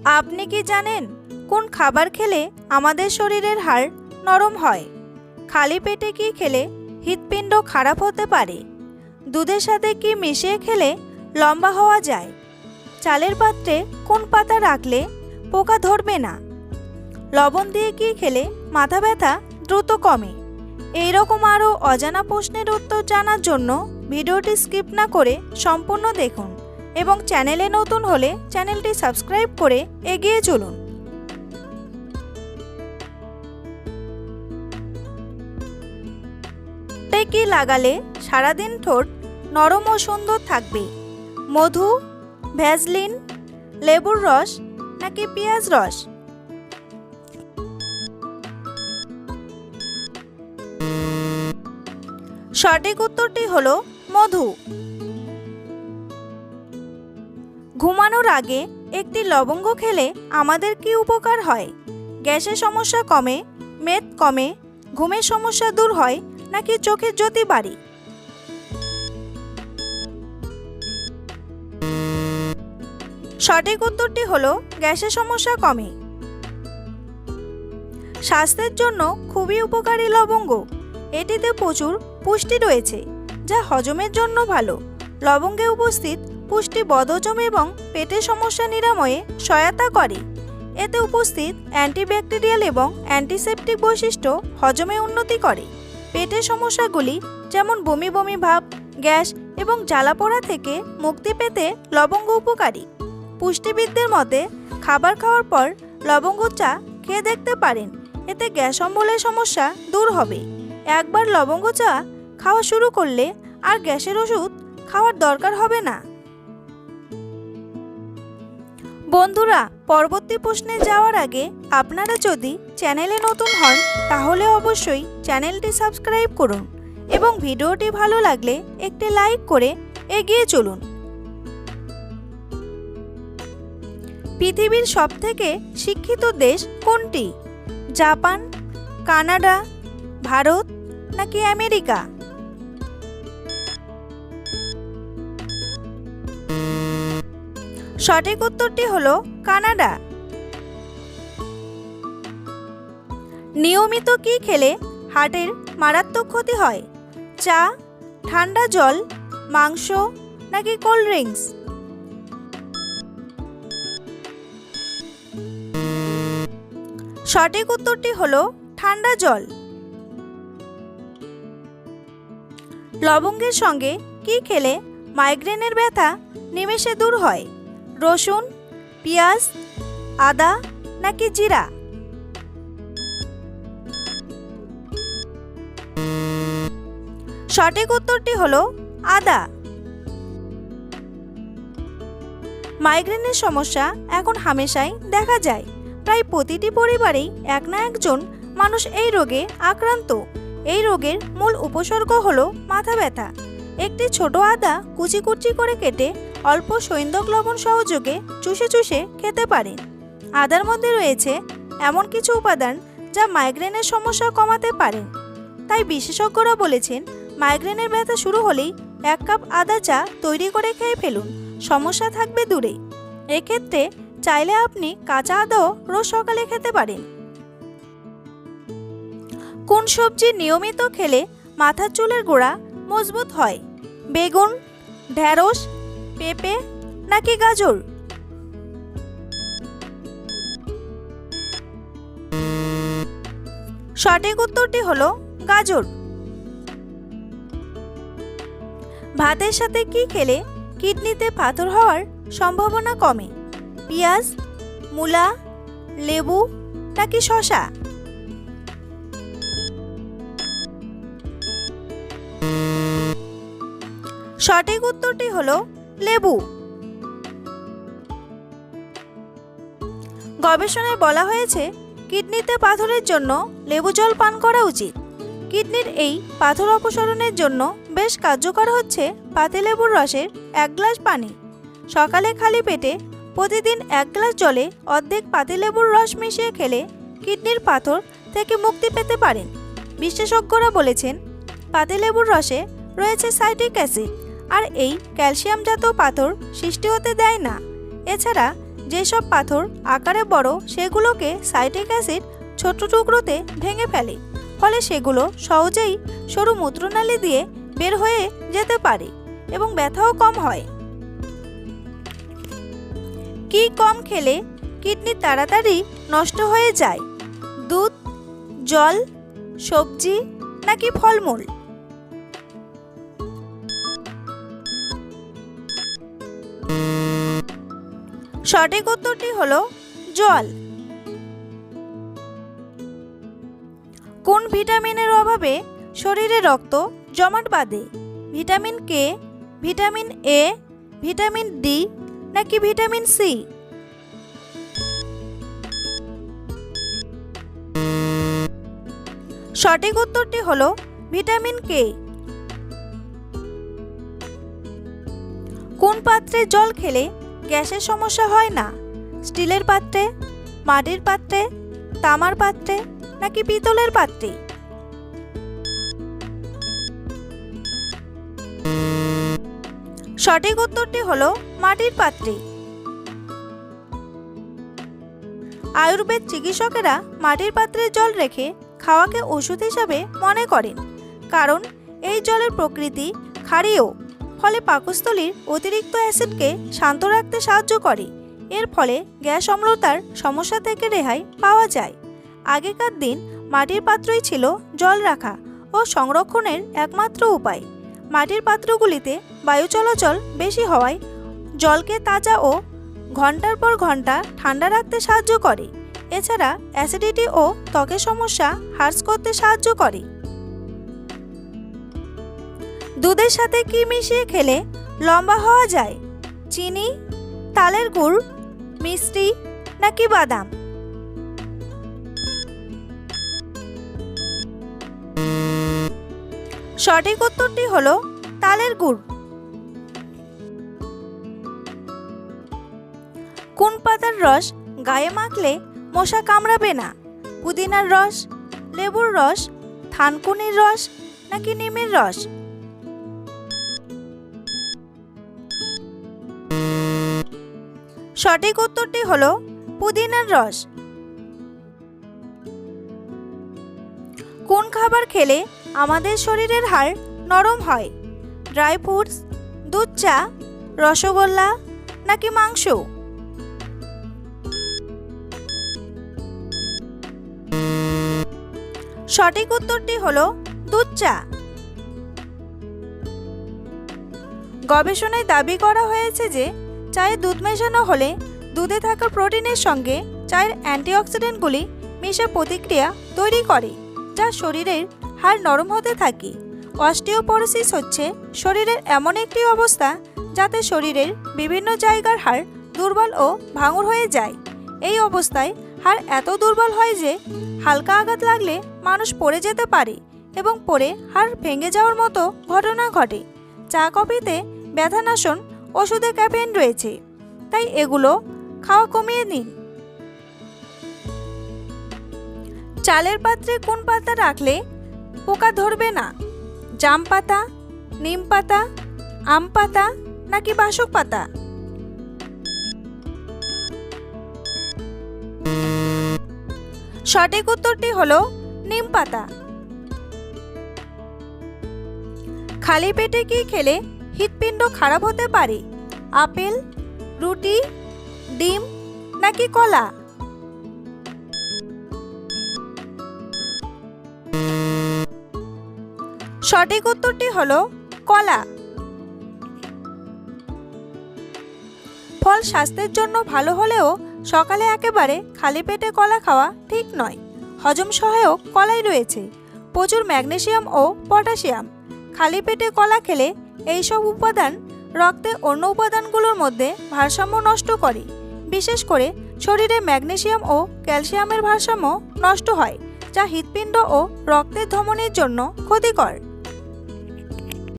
আপনি কি জানেন কোন খাবার খেলে আমাদের শরীরের হাড় নরম হয়? খালি পেটে কি খেলে হৃৎপিণ্ড খারাপ হতে পারে? দুধের সাথে কি মিশিয়ে খেলে লম্বা হওয়া যায়? চালের পাত্রে কোন পাতা রাখলে পোকা ধরবে না? লবণ দিয়ে কি খেলে মাথা ব্যথা দ্রুত কমে? এই রকম আরও অজানা প্রশ্নের উত্তর জানার জন্য ভিডিওটি স্কিপ না করে সম্পূর্ণ দেখুন এবং চ্যানেলে নতুন হলে চ্যানেলটি সাবস্ক্রাইব করে এগিয়ে চলুন। কি লাগালে সারাদিন ঠোঁট নরম ও সুন্দর থাকবে? মধু, ভ্যাসলিন, লেবুর রস নাকি পেঁয়াজ রস? সঠিক উত্তরটি হলো মধু। ঘুমানোর আগে একটি লবঙ্গ খেলে আমাদের কি উপকার হয়? গ্যাসের সমস্যা কমে, মেদ কমে, ঘুমের সমস্যা দূর হয় নাকি চোখের জ্যোতি বাড়ে? সঠিক উত্তরটি হলো গ্যাসের সমস্যা কমে। স্বাস্থ্যের জন্য খুবই উপকারী লবঙ্গ। এটিতে প্রচুর পুষ্টি রয়েছে যা হজমের জন্য ভালো। লবঙ্গে উপস্থিত পুষ্টি বদহজম এবং পেটের সমস্যা নিরাময়ে সহায়তা করে। এতে উপস্থিত অ্যান্টিব্যাকটেরিয়াল এবং অ্যান্টিসেপটিক বৈশিষ্ট্য হজমে উন্নতি করে। পেটের সমস্যাগুলি যেমন বমি বমি ভাব, গ্যাস এবং জ্বালাপোড়া থেকে মুক্তি পেতে লবঙ্গ উপকারী। পুষ্টিবিদদের মতে খাবার খাওয়ার পর লবঙ্গ চা খেয়ে দেখতে পারেন, এতে গ্যাস অম্বলের সমস্যা দূর হবে। একবার লবঙ্গ চা খাওয়া শুরু করলে আর গ্যাসের ওষুধ খাওয়ার দরকার হবে না। বন্ধুরা, পরবর্তী প্রশ্নে যাওয়ার আগে আপনারা যদি চ্যানেলে নতুন হন তাহলে অবশ্যই চ্যানেলটি সাবস্ক্রাইব করুন এবং ভিডিওটি ভালো লাগলে একটি লাইক করে এগিয়ে চলুন। পৃথিবীর সবথেকে শিক্ষিত দেশ কোনটি? জাপান, কানাডা, ভারত নাকি আমেরিকা? সঠিক উত্তরটি হলো কানাডা। নিয়মিত কি খেলে হার্টের মারাত্মক ক্ষতি হয়? চা, ঠান্ডা জল, মাংস নাকি কোল্ড ড্রিঙ্কস? সঠিক উত্তরটি হলো ঠান্ডা জল। লবঙ্গের সঙ্গে কি খেলে মাইগ্রেনের ব্যথা নিমেষে দূর হয়? রসুন, পেঁয়াজ, আদা নাকি জিরা? সঠিক উত্তরটি হলো আদা। মাইগ্রেনের সমস্যা এখন হামেশাই দেখা যায়। প্রায় প্রতিটি পরিবারেই এক না একজন মানুষ এই রোগে আক্রান্ত। এই রোগের মূল উপসর্গ হলো মাথা ব্যথা। একটি ছোট আদা কুচি কুচি করে কেটে অল্প সৈন্দক লবণ সহযোগে চুষে চুষে খেতে পারেন। আদার মধ্যে রয়েছে এমন কিছু উপাদান যা মাইগ্রেনের সমস্যা কমাতে পারেন। তাই বিশেষজ্ঞরা বলেছেন মাইগ্রেনের ব্যথা শুরু হলেই 1 কাপ আদা চা তৈরি করে খেয়ে ফেলুন, সমস্যা থাকবে দূরে। এক্ষেত্রে চাইলে আপনি কাঁচা আদাও রোজ সকালে খেতে পারেন। কোন সবজি নিয়মিত খেলে মাথার চুলের গোড়া মজবুত হয়? বেগুন, ঢেঁড়স, পেঁপে নাকি গাজর? সঠিক উত্তরটি হলো গাজর। ভাতের সাথে কি খেলে কিডনিতে পাথর হওয়ার সম্ভাবনা কমে? পেঁয়াজ, মূলা, লেবু নাকি শসা? সঠিক উত্তরটি হলো লেবু। গবেষণায় বলা হয়েছে কিডনিতে পাথরের জন্য লেবু জল পান করা উচিত। কিডনির এই পাথর অপসারণের জন্য বেশ কার্যকর হচ্ছে পাতিলেবুর রসের 1 গ্লাস পানি। সকালে খালি পেটে প্রতিদিন 1 গ্লাস জলে অর্ধেক পাতিলেবুর রস মিশিয়ে খেলে কিডনির পাথর থেকে মুক্তি পেতে পারেন। বিশেষজ্ঞরা বলেছেন পাতিলেবুর রসে রয়েছে সাইট্রিক অ্যাসিড, আর এই ক্যালসিয়ামজাত পাথর সৃষ্টি হতে দেয় না। এছাড়া যেসব পাথর আকারে বড় সেগুলোকে সাইট্রিক অ্যাসিড ছোট টুকরোতে ভেঙে ফেলে, ফলে সেগুলো সহজেই সরু মূত্রনালী দিয়ে বের হয়ে যেতে পারে এবং ব্যথাও কম হয়। কি কম খেলে কিডনি তাড়াতাড়ি নষ্ট হয়ে যায়? দুধ, জল, সবজি নাকি ফলমূল? সঠিক উত্তরটি হলো জল। কোন ভিটামিনের অভাবে শরীরে রক্ত জমাট বাঁধে? Vitamin K, vitamin A, vitamin D নাকি ভিটামিন সি? সঠিক উত্তরটি হলো ভিটামিন কে। কোন পাত্রে জল খেলে গ্যাসের সমস্যা হয় না? স্টিলের পাত্রে, মাটির পাত্রে, তামার পাত্রে নাকি পিতলের পাত্রে? সঠিক উত্তরটি হলো মাটির পাত্রে। আয়ুর্বেদ চিকিৎসকেরা মাটির পাত্রে জল রেখে খাওয়াকে ওষুধ হিসাবে মনে করেন, কারণ এই জলের প্রকৃতি ক্ষারীয়, ফলে পাকস্থলীর অতিরিক্ত অ্যাসিডকে শান্ত রাখতে সাহায্য করে। এর ফলে গ্যাস অম্লতার সমস্যা থেকে রেহাই পাওয়া যায়। আগেকার দিন মাটির পাত্রই ছিল জল রাখা ও সংরক্ষণের একমাত্র উপায়। মাটির পাত্রগুলিতে বায়ু চলাচল বেশি হওয়ায় জলকে তাজা ও ঘন্টার পর ঘন্টা ঠান্ডা রাখতে সাহায্য করে। এছাড়া অ্যাসিডিটি ও ত্বকের সমস্যা হ্রাস করতে সাহায্য করে। দুধের সাথে কি মিশিয়ে খেলে লম্বা হওয়া যায়? চিনি, তালের গুড়, মিষ্টি নাকি বাদাম? সঠিক উত্তরটি হলো তালের গুড়। কোন পাতার রস গায়ে মাখলে মশা কামড়াবে না? পুদিনার রস, লেবুর রস, থানকুনির রস নাকি নিমের রস? সঠিক উত্তরটি হলো পুদিনার রস। কোন খাবার খেলে আমাদের শরীরের হাড় নরম হয়? ড্রাই ফ্রুটস, দুধ চা, রসগোল্লা নাকি মাংস? সঠিক উত্তরটি হলো দুধ চা। গবেষণায় দাবি করা হয়েছে যে চায়ে দুধ মেশানো হলে দুধে থাকা প্রোটিনের সঙ্গে চায়ের অ্যান্টিঅক্সিডেন্টগুলি মিশে প্রতিক্রিয়া তৈরি করে, যা শরীরের হাড় নরম হতে থাকে। অস্টিওপরোসিস হচ্ছে শরীরের এমন একটি অবস্থা যাতে শরীরের বিভিন্ন জায়গার হাড় দুর্বল ও ভাঙুর হয়ে যায়। এই অবস্থায় হাড় এত দুর্বল হয় যে হালকা আঘাত লাগলে মানুষ পড়ে যেতে পারে এবং পড়ে হাড় ভেঙে যাওয়ার মতো ঘটনা ঘটে। চা কফিতে ব্যথানাশন ওষুধে ক্যাফেইন রয়েছে, তাই এগুলো খাওয়া কমিয়ে নিন। চালের পাত্রে কোন পাতা রাখলে পোকা ধরবে না? জাম পাতা, নিম পাতা, আম পাতা নাকি বাসক পাতা? সঠিক উত্তরটি হলো নিম পাতা। খালি পেটে কি খেলে হৃৎপিণ্ড খারাপ হতে পারে? আপেল, রুটি, ডিম নাকি কলা? সঠিক উত্তরটি হলো কলা। ফল স্বাস্থ্যের জন্য ভালো হলেও সকালে একেবারে খালি পেটে কলা খাওয়া ঠিক নয়। হজম সহায়ক কলাই রয়েছে প্রচুর ম্যাগনেসিয়াম ও পটাশিয়াম। খালি পেটে কলা খেলে এইসব উপাদান রক্তে অন্য উপাদানগুলোর মধ্যে ভারসাম্য নষ্ট করে। বিশেষ করে শরীরে ম্যাগনেসিয়াম ও ক্যালসিয়ামের ভারসাম্য নষ্ট হয়, যা হৃৎপিণ্ড ও রক্তের ধমনির জন্য ক্ষতিকর।